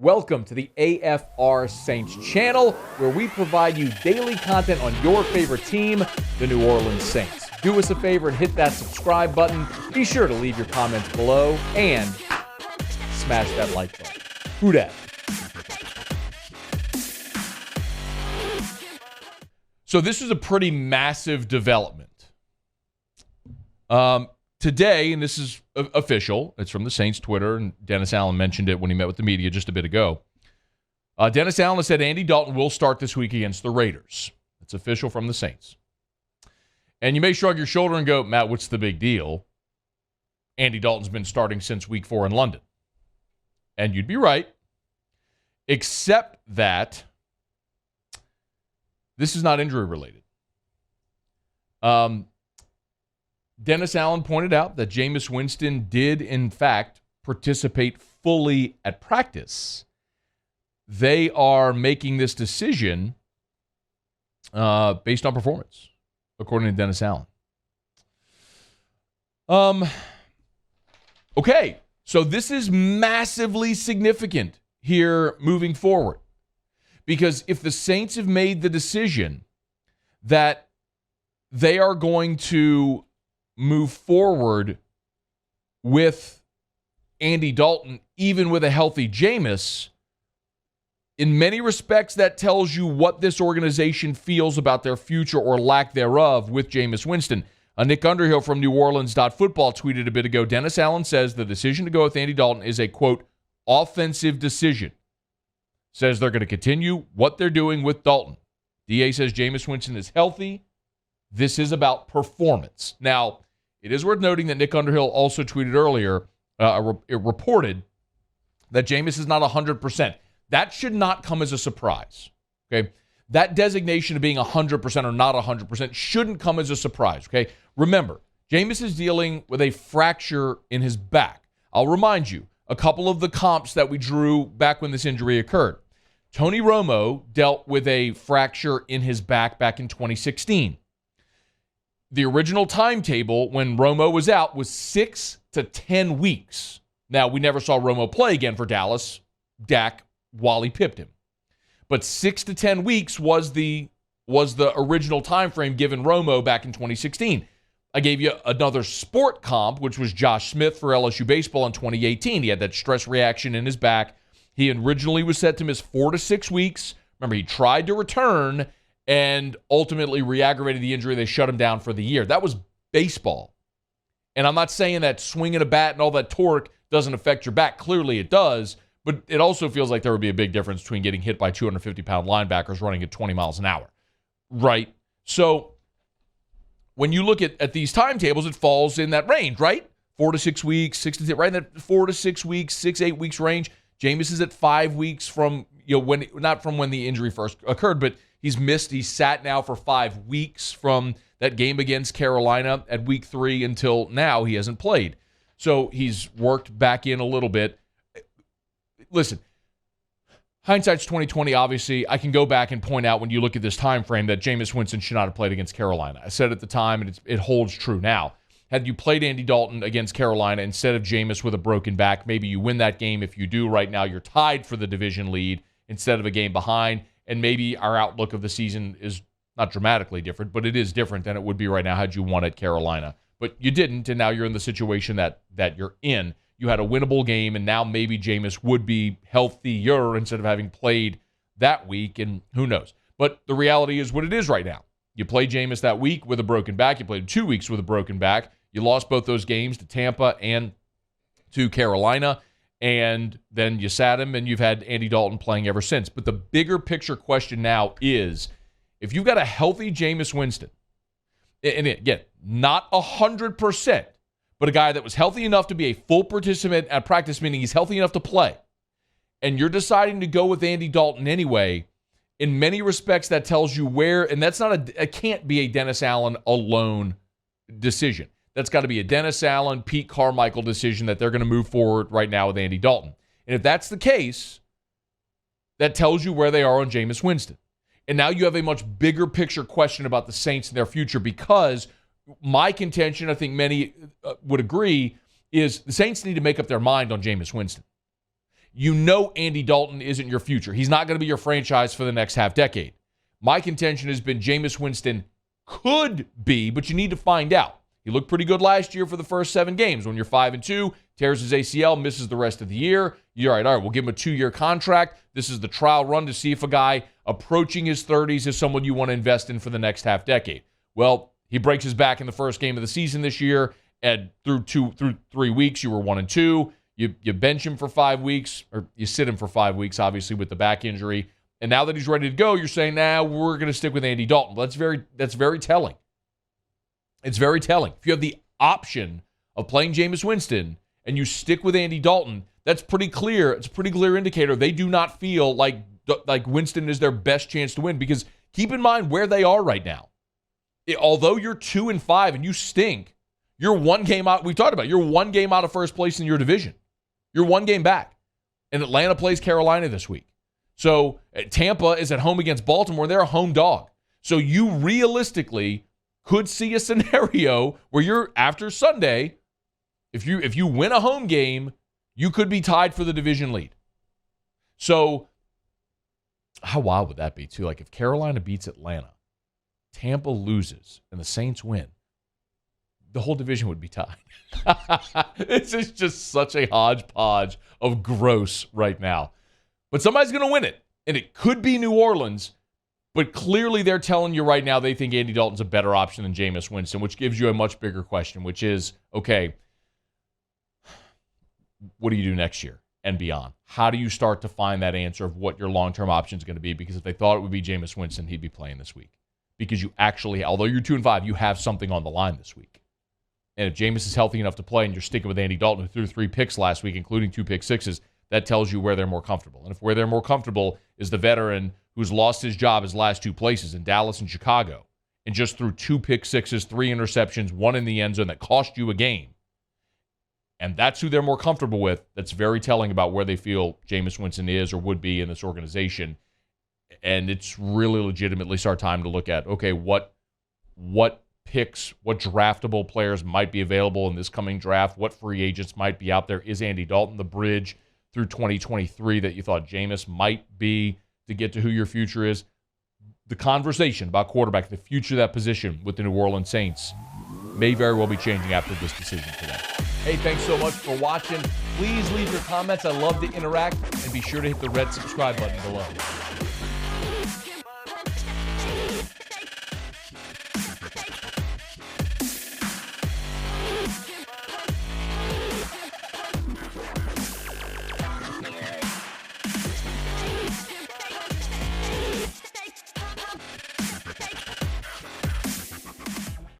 Welcome to the AFR Saints channel, where we provide you daily content on your favorite team, the New Orleans Saints. Do us a favor and hit that subscribe button. Be sure to leave your comments below and smash that like button. Who dat? So this is a pretty massive development. Today, and this is official, it's from the Saints Twitter, and Dennis Allen mentioned it when he met with the media just a bit ago. Dennis Allen said Andy Dalton will start this week against the Raiders. It's official from the Saints. And you may shrug your shoulder and go, Matt, what's the big deal? Andy Dalton's been starting since week 4 in London. And you'd be right, except that this is not injury related. Dennis Allen pointed out that Jameis Winston did, in fact, participate fully at practice. They are making this decision based on performance, according to Dennis Allen. Okay, so this is massively significant here moving forward. Because if the Saints have made the decision that they are going to move forward with Andy Dalton, even with a healthy Jameis, in many respects, that tells you what this organization feels about their future or lack thereof with Jameis Winston. Nick Underhill from NewOrleans.football tweeted a bit ago, Dennis Allen says the decision to go with Andy Dalton is a, quote, offensive decision. Says they're going to continue what they're doing with Dalton. DA says Jameis Winston is healthy. This is about performance. Now, it is worth noting that Nick Underhill also tweeted earlier, it reported that Jameis is not 100%. That should not come as a surprise, okay? That designation of being 100% or not 100% shouldn't come as a surprise, okay? Remember, Jameis is dealing with a fracture in his back. I'll remind you, a couple of the comps that we drew back when this injury occurred. Tony Romo dealt with a fracture in his back in 2016. The original timetable when Romo was out was 6 to 10 weeks. Now, we never saw Romo play again for Dallas. Dak, Wally pipped him. But 6 to 10 weeks was the original time frame given Romo back in 2016. I gave you another sport comp, which was Josh Smith for LSU baseball in 2018. He had that stress reaction in his back. He originally was set to miss 4 to 6 weeks. Remember, he tried to return and ultimately re-aggravated the injury. They shut him down for the year. That was baseball. And I'm not saying that swinging a bat and all that torque doesn't affect your back. Clearly it does, but it also feels like there would be a big difference between getting hit by 250-pound linebackers running at 20 miles an hour, right? So when you look at these timetables, it falls in that range, right? 4 to 6 weeks, 6 to 10, right in that 4 to 6 weeks, 6-8 weeks range. Jameis is at 5 weeks from, when, not from when the injury first occurred, but he's sat now for 5 weeks from that game against Carolina at week 3 until now. He hasn't played. So he's worked back in a little bit. Listen, hindsight's 2020, obviously. I can go back and point out when you look at this time frame that Jameis Winston should not have played against Carolina. I said at the time, and it holds true now. Had you played Andy Dalton against Carolina instead of Jameis with a broken back, maybe you win that game. If you do, right now you're tied for the division lead instead of a game behind. And maybe our outlook of the season is not dramatically different, but it is different than it would be right now had you won at Carolina. But you didn't, and now you're in the situation that you're in. You had a winnable game, and now maybe Jameis would be healthier instead of having played that week, and who knows. But the reality is what it is right now. You played Jameis that week with a broken back. You played 2 weeks with a broken back. You lost both those games to Tampa and to Carolina, and then you sat him, and you've had Andy Dalton playing ever since. But the bigger picture question now is, if you've got a healthy Jameis Winston, and again, not 100%, but a guy that was healthy enough to be a full participant at practice, meaning he's healthy enough to play, and you're deciding to go with Andy Dalton anyway, in many respects that tells you where, and that's it can't be a Dennis Allen alone decision. That's got to be a Dennis Allen, Pete Carmichael decision that they're going to move forward right now with Andy Dalton. And if that's the case, that tells you where they are on Jameis Winston. And now you have a much bigger picture question about the Saints and their future, because my contention, I think many would agree, is the Saints need to make up their mind on Jameis Winston. you know Andy Dalton isn't your future. He's not going to be your franchise for the next half decade. My contention has been Jameis Winston could be, but you need to find out. He looked pretty good last year for the first 7 games. When you're 5-2, tears his ACL, misses the rest of the year. You're all right, we'll give him a 2-year contract. This is the trial run to see if a guy approaching his 30s is someone you want to invest in for the next half decade. Well, he breaks his back in the first game of the season this year, and through 3 weeks, you were 1-2. You bench him for 5 weeks, or you sit him for 5 weeks, obviously, with the back injury. And now that he's ready to go, you're saying, we're going to stick with Andy Dalton. Well, that's very telling. It's very telling. If you have the option of playing Jameis Winston and you stick with Andy Dalton, that's pretty clear. It's a pretty clear indicator they do not feel like Winston is their best chance to win, because keep in mind where they are right now. Although you're 2-5 and you stink, you're 1 game out. We've talked about it. You're 1 game out of first place in your division. You're 1 game back. And Atlanta plays Carolina this week. So Tampa is at home against Baltimore. They're a home dog. So you realistically could see a scenario where you're, after Sunday, if you win a home game, you could be tied for the division lead. So how wild would that be, too? Like, if Carolina beats Atlanta, Tampa loses, and the Saints win, the whole division would be tied. This is just such a hodgepodge of gross right now. But somebody's going to win it, and it could be New Orleans, but clearly they're telling you right now they think Andy Dalton's a better option than Jameis Winston, which gives you a much bigger question, which is, okay, what do you do next year and beyond? How do you start to find that answer of what your long-term option is going to be? Because if they thought it would be Jameis Winston, he'd be playing this week. Because you actually, although you're 2-5, you have something on the line this week. And if Jameis is healthy enough to play and you're sticking with Andy Dalton, who threw 3 picks last week, including 2 pick sixes, that tells you where they're more comfortable. And if where they're more comfortable is the veteran who's lost his job his last 2 places in Dallas and Chicago, and just threw 2 pick sixes, 3 interceptions, 1 in the end zone that cost you a game, and that's who they're more comfortable with, that's very telling about where they feel Jameis Winston is or would be in this organization. And it's really legitimately our time to look at, okay, what picks, what draftable players might be available in this coming draft, what free agents might be out there. Is Andy Dalton the bridge through 2023 that you thought Jameis might be to get to who your future is? The conversation about quarterback, the future of that position with the New Orleans Saints, may very well be changing after this decision today. Hey, thanks so much for watching. Please leave your comments. I love to interact, and be sure to hit the red subscribe button below.